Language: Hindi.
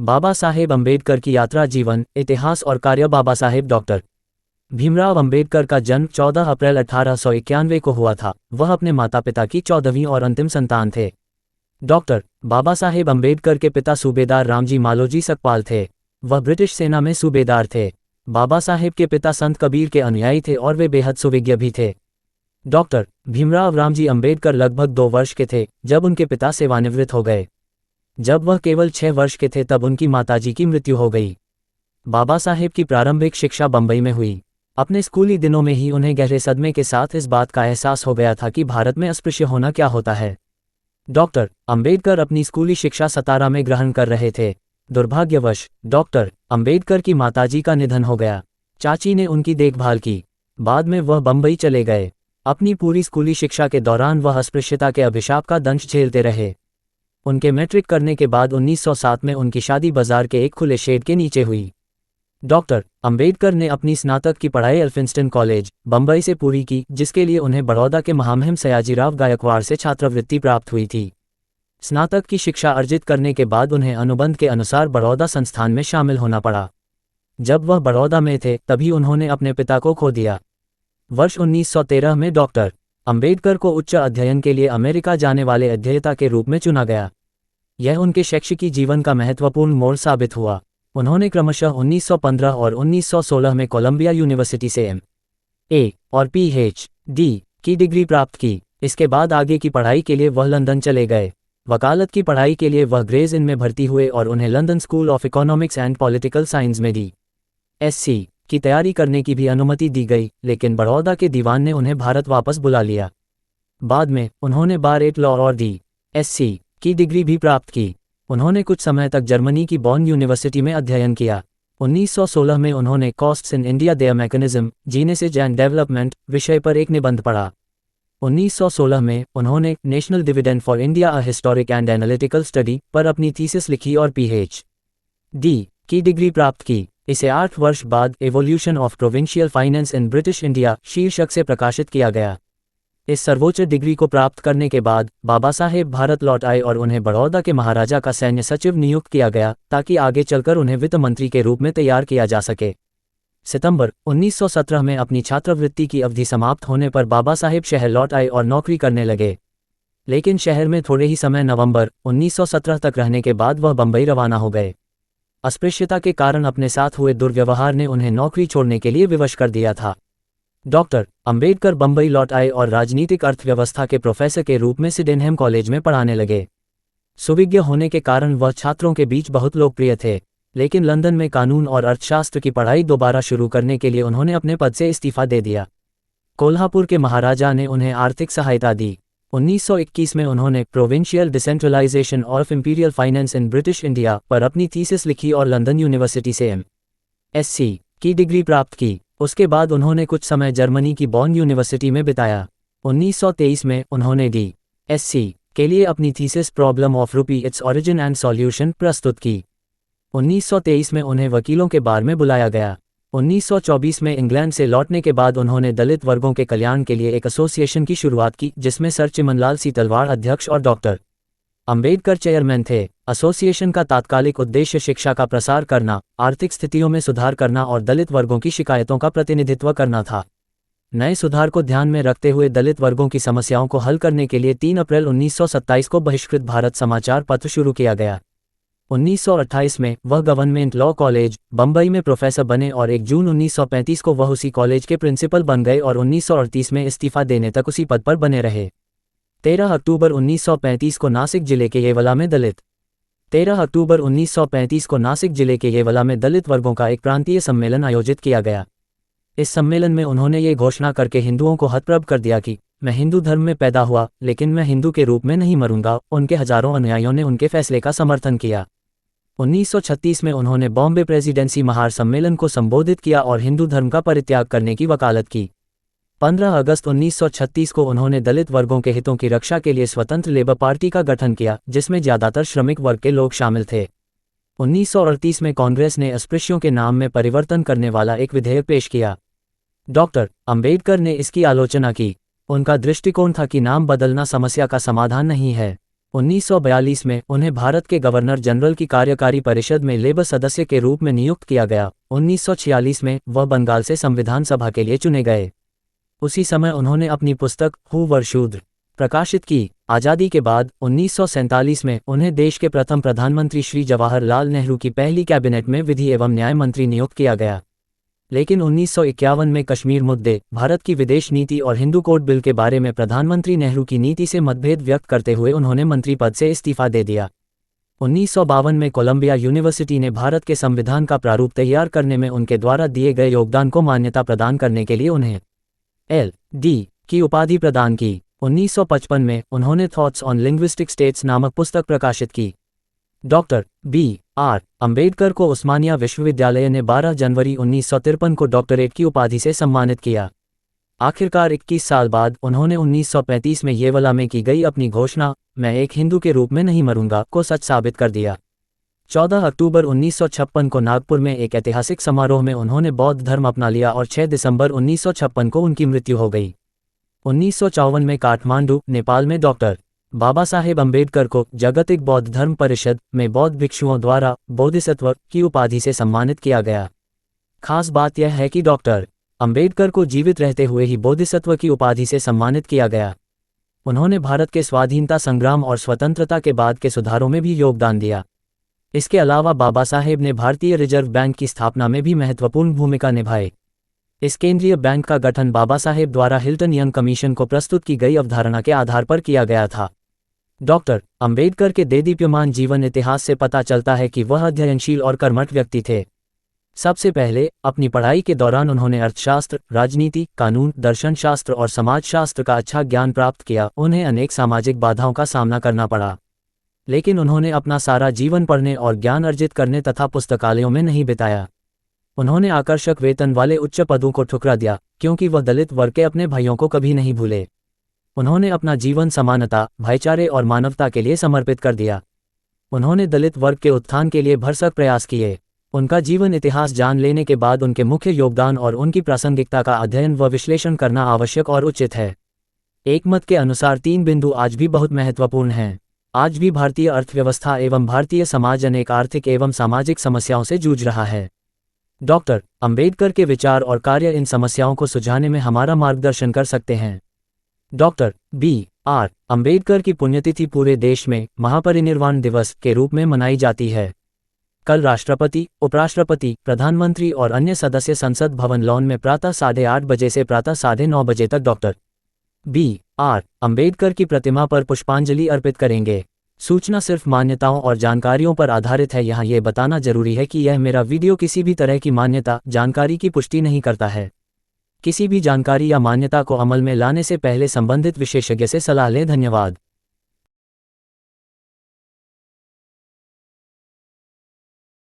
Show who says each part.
Speaker 1: बाबा साहेब अम्बेडकर की यात्रा, जीवन, इतिहास और कार्य। बाबा साहेब डॉक्टर भीमराव अम्बेडकर का जन्म 14 अप्रैल 1891 को हुआ था। वह अपने माता पिता की 14वीं और अंतिम संतान थे। डॉक्टर बाबा साहेब अम्बेडकर के पिता सूबेदार रामजी मालोजी सकपाल थे। वह ब्रिटिश सेना में सूबेदार थे। बाबा साहेब के पिता संत कबीर के अनुयायी थे और वे बेहद सुविज्ञ भी थे। डॉक्टर भीमराव रामजी अम्बेडकर लगभग 2 वर्ष के थे जब उनके पिता सेवानिवृत्त हो गए। जब वह केवल 6 वर्ष के थे तब उनकी माताजी की मृत्यु हो गई। बाबा साहेब की प्रारंभिक शिक्षा बंबई में हुई। अपने स्कूली दिनों में ही उन्हें गहरे सदमे के साथ इस बात का एहसास हो गया था कि भारत में अस्पृश्य होना क्या होता है। डॉक्टर अम्बेडकर अपनी स्कूली शिक्षा सतारा में ग्रहण कर रहे थे। दुर्भाग्यवश डॉक्टर अम्बेडकर की माताजी का निधन हो गया। चाची ने उनकी देखभाल की। बाद में वह बंबई चले गए। अपनी पूरी स्कूली शिक्षा के दौरान वह अस्पृश्यता के अभिशाप का दंश झेलते रहे। उनके मैट्रिक करने के बाद 1907 में उनकी शादी बाजार के एक खुले शेड के नीचे हुई। डॉक्टर अम्बेडकर ने अपनी स्नातक की पढ़ाई एल्फिंस्टन कॉलेज, बंबई से पूरी की, जिसके लिए उन्हें बड़ौदा के महामहिम सयाजीराव गायकवाड़ से छात्रवृत्ति प्राप्त हुई थी। स्नातक की शिक्षा अर्जित करने के बाद उन्हें अनुबंध के अनुसार बड़ौदा संस्थान में शामिल होना पड़ा। जब वह बड़ौदा में थे तभी उन्होंने अपने पिता को खो दिया। वर्ष 1913 में डॉक्टर अम्बेडकर को उच्च अध्ययन के लिए अमेरिका जाने वाले अध्येता के रूप में चुना गया। यह उनके शैक्षिकी जीवन का महत्वपूर्ण मोड़ साबित हुआ। उन्होंने क्रमशः 1915 और 1916 में कोलंबिया यूनिवर्सिटी से M.A. और Ph.D. की डिग्री प्राप्त की। इसके बाद आगे की पढ़ाई के लिए वह लंदन चले गए। वकालत की पढ़ाई के लिए वह ग्रेज इन में भर्ती हुए और उन्हें London school of economics and political science में D.Sc. की तैयारी करने की भी अनुमति दी गई, लेकिन बड़ौदा के दीवान ने उन्हें भारत वापस बुला लिया। बाद में उन्होंने बार एट लॉ और D.Sc. की डिग्री भी प्राप्त की। उन्होंने कुछ समय तक जर्मनी की बॉन यूनिवर्सिटी में अध्ययन किया। 1916 में उन्होंने costs in India there mechanism, Genesis and development विषय पर एक निबंध पढ़ा। 1916 में उन्होंने national dividend for India a historic and analytical study पर अपनी थीसिस लिखी और Ph.D. की डिग्री प्राप्त की। इसे 8 वर्ष बाद evolution of provincial finance in British India शीर्षक से प्रकाशित किया गया। इस सर्वोच्च डिग्री को प्राप्त करने के बाद बाबा साहेब भारत लौट आए और उन्हें बड़ौदा के महाराजा का सैन्य सचिव नियुक्त किया गया ताकि आगे चलकर उन्हें वित्त मंत्री के रूप में तैयार किया जा सके। सितंबर 1917 में अपनी छात्रवृत्ति की अवधि समाप्त होने पर बाबा साहेब शहर लौट आए और नौकरी करने लगे। लेकिन शहर में थोड़े ही समय नवंबर 1917 तक रहने के बाद वह बंबई रवाना हो गए। अस्पृश्यता के कारण अपने साथ हुए दुर्व्यवहार ने उन्हें नौकरी छोड़ने के लिए विवश कर दिया था। डॉक्टर अम्बेडकर बंबई लौट आए और राजनीतिक अर्थव्यवस्था के प्रोफेसर के रूप में सिडेनहम कॉलेज में पढ़ाने लगे। सुविज्ञ होने के कारण वह छात्रों के बीच बहुत लोकप्रिय थे, लेकिन लंदन में कानून और अर्थशास्त्र की पढ़ाई दोबारा शुरू करने के लिए उन्होंने अपने पद से इस्तीफा दे दिया। कोल्हापुर के महाराजा ने उन्हें आर्थिक सहायता दी। 1921 में उन्होंने provincial decentralisation of imperial finance in British India पर अपनी थीसिस लिखी और लंदन यूनिवर्सिटी से M.Sc. की डिग्री प्राप्त की। उसके बाद उन्होंने कुछ समय जर्मनी की बॉन यूनिवर्सिटी में बिताया। 1923 में उन्होंने D.Sc. के लिए अपनी थीसिस प्रॉब्लम ऑफ रूपी, इट्स ओरिजिन एंड सॉल्यूशन प्रस्तुत की। 1923 में उन्हें वकीलों के बार में बुलाया गया। 1924 में इंग्लैंड से लौटने के बाद उन्होंने दलित वर्गों के कल्याण के लिए एक एसोसिएशन की शुरुआत की, जिसमें सर चिमनलाल सीतलवाड़ अध्यक्ष और डॉक्टर अम्बेडकर चेयरमैन थे। एसोसिएशन का तात्कालिक उद्देश्य शिक्षा का प्रसार करना, आर्थिक स्थितियों में सुधार करना और दलित वर्गों की शिकायतों का प्रतिनिधित्व करना था। नए सुधार को ध्यान में रखते हुए दलित वर्गों की समस्याओं को हल करने के लिए 3 अप्रैल 1927 को बहिष्कृत भारत समाचार पत्र शुरू किया गया। 1928 में वह गवर्नमेंट लॉ कॉलेज, बंबई में प्रोफेसर बने और 1 जून 1935 को वह उसी कॉलेज के प्रिंसिपल बन गए और 1938 में इस्तीफा देने तक उसी पद पर बने रहे। 13 अक्टूबर 1935 को नासिक जिले के येवला में दलित वर्गों का एक प्रांतीय सम्मेलन आयोजित किया गया। इस सम्मेलन में उन्होंने ये घोषणा करके हिंदुओं को हतप्रभ कर दिया कि मैं हिंदू धर्म में पैदा हुआ, लेकिन मैं हिंदू के रूप में नहीं मरूंगा। उनके हजारों अनुयायियों ने उनके फैसले का समर्थन किया। 1936 में उन्होंने बॉम्बे प्रेसिडेंसी महार सम्मेलन को संबोधित किया और हिंदू धर्म का परित्याग करने की वकालत की। 15 अगस्त 1936 को उन्होंने दलित वर्गों के हितों की रक्षा के लिए स्वतंत्र लेबर पार्टी का गठन किया, जिसमें ज्यादातर श्रमिक वर्ग के लोग शामिल थे। 1938 में कांग्रेस ने अस्पृश्यों के नाम में परिवर्तन करने वाला एक विधेयक पेश किया। डॉक्टर अम्बेडकर ने इसकी आलोचना की। उनका दृष्टिकोण था कि नाम बदलना समस्या का समाधान नहीं है। 1942 में उन्हें भारत के गवर्नर जनरल की कार्यकारी परिषद में लेबर सदस्य के रूप में नियुक्त किया गया। 1946 में वह बंगाल से संविधान सभा के लिए चुने गए। उसी समय उन्होंने अपनी पुस्तक हू वर शूद्र प्रकाशित की। आज़ादी के बाद 1947 में उन्हें देश के प्रथम प्रधानमंत्री श्री जवाहरलाल नेहरू की पहली कैबिनेट में विधि एवं न्याय मंत्री नियुक्त किया गया। लेकिन 1951 में कश्मीर मुद्दे, भारत की विदेश नीति और हिंदू कोड बिल के बारे में प्रधानमंत्री नेहरू की नीति से मतभेद व्यक्त करते हुए उन्होंने मंत्री पद से इस्तीफा दे दिया। 1952 में कोलंबिया यूनिवर्सिटी ने भारत के संविधान का प्रारूप तैयार करने में उनके द्वारा दिए गए योगदान को मान्यता प्रदान करने के लिए उन्हें LD की उपाधि प्रदान की। 1955 में उन्होंने थॉट्स ऑन लिंग्विस्टिक स्टेट्स नामक पुस्तक प्रकाशित की। Doctor B.R. अंबेडकर को उस्मानिया विश्वविद्यालय ने 12 जनवरी 1953 को डॉक्टरेट की उपाधि से सम्मानित किया। आखिरकार 21 साल बाद उन्होंने 1935 में येवला में की गई अपनी घोषणा, मैं एक हिंदू के रूप में नहीं मरूंगा, को सच साबित कर दिया। 14 अक्टूबर 1956 को नागपुर में एक ऐतिहासिक समारोह में उन्होंने बौद्ध धर्म अपना लिया और 6 दिसंबर 1956 को उनकी मृत्यु हो गई। 1954 में काठमांडू, नेपाल में डॉक्टर बाबा साहेब अंबेडकर को जागतिक बौद्ध धर्म परिषद में बौद्ध भिक्षुओं द्वारा बोधिसत्व की उपाधि से सम्मानित किया गया। खास बात यह है कि डॉक्टर अंबेडकर को जीवित रहते हुए ही बोधिसत्व की उपाधि से सम्मानित किया गया। उन्होंने भारत के स्वाधीनता संग्राम और स्वतंत्रता के बाद के सुधारों में भी योगदान दिया। इसके अलावा बाबा साहेब ने भारतीय रिजर्व बैंक की स्थापना में भी महत्वपूर्ण भूमिका निभाई। इस केंद्रीय बैंक का गठन बाबा साहेब द्वारा हिल्टन यंग कमीशन को प्रस्तुत की गई अवधारणा के आधार पर किया गया था। डॉक्टर अंबेडकर के देदीप्यमान जीवन इतिहास से पता चलता है कि वह अध्ययनशील और कर्मठ व्यक्ति थे। सबसे पहले अपनी पढ़ाई के दौरान उन्होंने अर्थशास्त्र, राजनीति, कानून, दर्शनशास्त्र और समाजशास्त्र का अच्छा ज्ञान प्राप्त किया। उन्हें अनेक सामाजिक बाधाओं का सामना करना पड़ा, लेकिन उन्होंने अपना सारा जीवन पढ़ने और ज्ञान अर्जित करने तथा पुस्तकालयों में नहीं बिताया। उन्होंने आकर्षक वेतन वाले उच्च पदों को ठुकरा दिया, क्योंकि वह दलित वर्ग के अपने भाइयों को कभी नहीं भूले। उन्होंने अपना जीवन समानता, भाईचारे और मानवता के लिए समर्पित कर दिया। उन्होंने दलित वर्ग के उत्थान के लिए भरसक प्रयास किए। उनका जीवन इतिहास जान लेने के बाद उनके मुख्य योगदान और उनकी प्रासंगिकता का अध्ययन व विश्लेषण करना आवश्यक और उचित है। एक मत के अनुसार 3 बिंदु आज भी बहुत महत्वपूर्ण हैं। आज भी भारतीय अर्थव्यवस्था एवं भारतीय समाज अनेक आर्थिक एवं सामाजिक समस्याओं से जूझ रहा है। डॉक्टर अंबेडकर के विचार और कार्य इन समस्याओं को सुलझाने में हमारा मार्गदर्शन कर सकते हैं। Doctor B.R. अंबेडकर की पुण्यतिथि पूरे देश में महापरिनिर्वाण दिवस के रूप में मनाई जाती है। कल राष्ट्रपति, उपराष्ट्रपति, प्रधानमंत्री और अन्य सदस्य संसद भवन लॉन में प्रातः 8:30 बजे से प्रातः 9:30 बजे तक डॉक्टर B.R. अंबेडकर की प्रतिमा पर पुष्पांजलि अर्पित करेंगे। सूचना सिर्फ मान्यताओं और जानकारियों पर आधारित है। यहाँ ये बताना जरूरी है कि यह मेरा वीडियो किसी भी तरह की मान्यता, जानकारी की पुष्टि नहीं करता है। किसी भी जानकारी या मान्यता को अमल में लाने से पहले संबंधित विशेषज्ञ से सलाह लें। धन्यवाद।